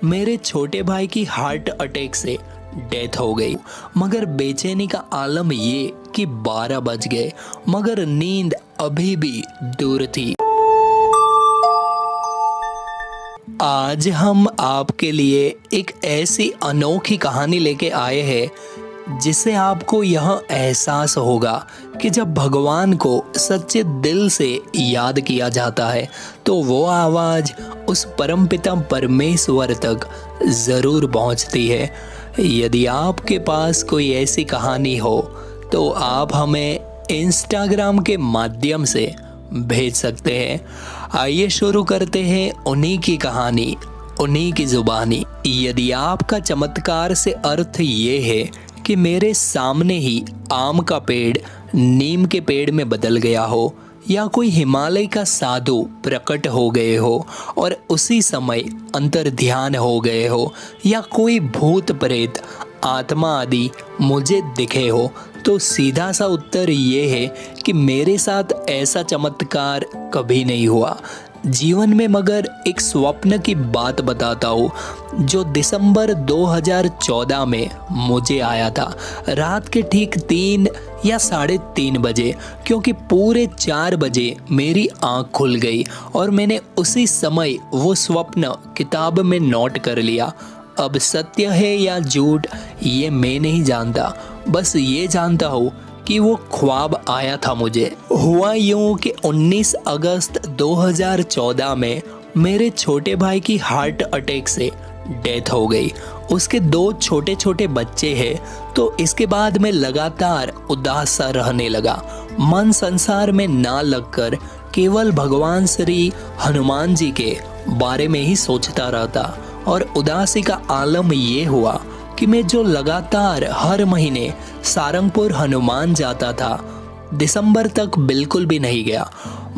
मेरे छोटे भाई की हार्ट अटैक से डेथ हो गई। मगर बेचैनी का आलम ये कि 12 बज गए मगर नींद अभी भी दूर थी। आज हम आपके लिए एक ऐसी अनोखी कहानी लेके आए हैं जिससे आपको यह एहसास होगा कि जब भगवान को सच्चे दिल से याद किया जाता है तो वो आवाज़ उस परमपिता परमेश्वर तक ज़रूर पहुंचती है। यदि आपके पास कोई ऐसी कहानी हो तो आप हमें इंस्टाग्राम के माध्यम से भेज सकते हैं। आइए शुरू करते हैं उन्हीं की कहानी, उन्हीं की जुबानी। यदि आपका चमत्कार से अर्थ ये है कि मेरे सामने ही आम का पेड़ नीम के पेड़ में बदल गया हो, या कोई हिमालय का साधु प्रकट हो गए हो और उसी समय अंतर ध्यान हो गए हो, या कोई भूत प्रेत आत्मा आदि मुझे दिखे हो, तो सीधा सा उत्तर ये है कि मेरे साथ ऐसा चमत्कार कभी नहीं हुआ जीवन में। मगर एक स्वप्न की बात बताता हूँ जो दिसंबर 2014 में मुझे आया था, रात के ठीक 3 या 3:30 बजे, क्योंकि पूरे 4 बजे मेरी आँख खुल गई और मैंने उसी समय वो स्वप्न किताब में नोट कर लिया। अब सत्य है या झूठ ये मैं नहीं जानता, बस ये जानता हूँ कि वो ख्वाब आया था मुझे। हुआ यूं कि 19 अगस्त 2014 में मेरे छोटे भाई की हार्ट अटैक से डेथ हो गई। उसके 2 छोटे छोटे बच्चे हैं, तो इसके बाद मैं लगातार उदास सा रहने लगा। मन संसार में ना लगकर केवल भगवान श्री हनुमान जी के बारे में ही सोचता रहता, और उदासी का आलम ये हुआ कि मैं जो लगातार हर महीने सारंगपुर हनुमान जाता था, दिसंबर तक बिल्कुल भी नहीं गया।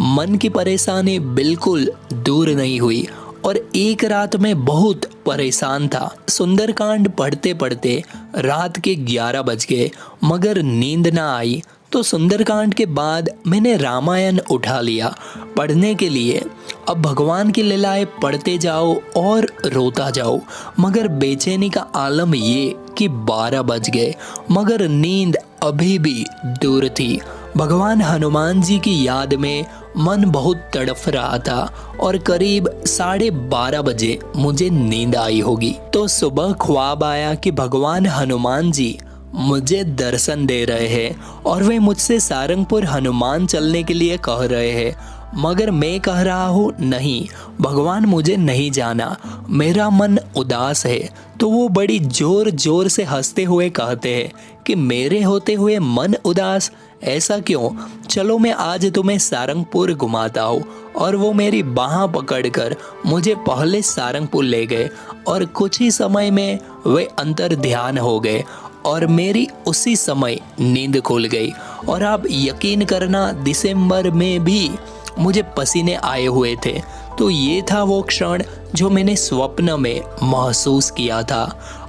मन की परेशानी बिल्कुल दूर नहीं हुई और एक रात में बहुत परेशान था। सुंदरकांड पढ़ते पढ़ते रात के 11 बज गए मगर नींद ना आई, तो सुंदरकांड के बाद मैंने रामायण उठा लिया पढ़ने के लिए। अब भगवान की लीलाएं पढ़ते जाओ और रोता जाओ, मगर बेचैनी का आलम ये कि 12 बज गए मगर नींद अभी भी दूर थी। भगवान हनुमान जी की याद में मन बहुत तड़फ रहा था और करीब 12:30 बजे मुझे नींद आई होगी। तो सुबह ख्वाब आया कि भगवान हनुमान जी मुझे दर्शन दे रहे हैं और वे मुझसे सारंगपुर हनुमान चलने के लिए कह रहे हैं, मगर मैं कह रहा हूँ नहीं, भगवान मुझे नहीं जाना, मेरा मन उदास है। तो वो बड़ी जोर जोर से हंसते हुए कहते हैं कि मेरे होते हुए मन उदास, ऐसा क्यों, चलो मैं आज तुम्हें सारंगपुर घुमाता हूँ। और वो मेरी बाह पकड़कर मुझे पहले सारंगपुर ले गए और कुछ ही समय में वे अंतर ध्यान हो गए और मेरी उसी समय नींद खुल गई। और आप यकीन करना, दिसंबर में भी मुझे पसीने आए हुए थे। तो ये था वो क्षण जो मैंने स्वप्न में महसूस किया था।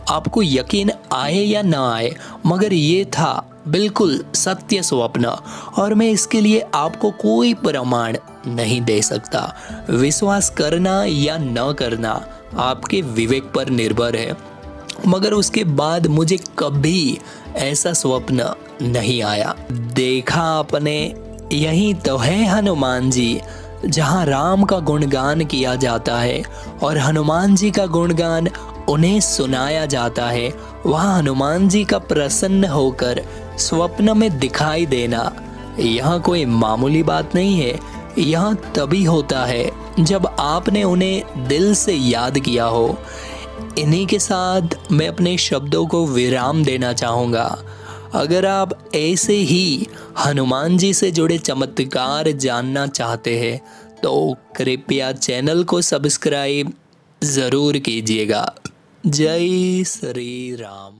आपको यकीन आए या ना आए, मगर ये था बिल्कुल सत्य स्वप्न, और मैं इसके लिए आपको कोई प्रमाण नहीं दे सकता। विश्वास करना या न करना आपके विवेक पर निर्भर है, मगर उसके बाद मुझे कभी ऐसा स्वप्न नहीं आया। देखा आपने, यही तो है हनुमान जी, जहाँ राम का गुणगान किया जाता है और हनुमान जी का गुणगान उन्हें सुनाया जाता है। वहाँ हनुमान जी का प्रसन्न होकर स्वप्न में दिखाई देना यह कोई मामूली बात नहीं है। यह तभी होता है जब आपने उन्हें दिल से याद किया हो। इन्हीं के साथ मैं अपने शब्दों को विराम देना चाहूँगा। अगर आप ऐसे ही हनुमान जी से जुड़े चमत्कार जानना चाहते हैं तो कृपया चैनल को सब्सक्राइब ज़रूर कीजिएगा। जय श्री राम।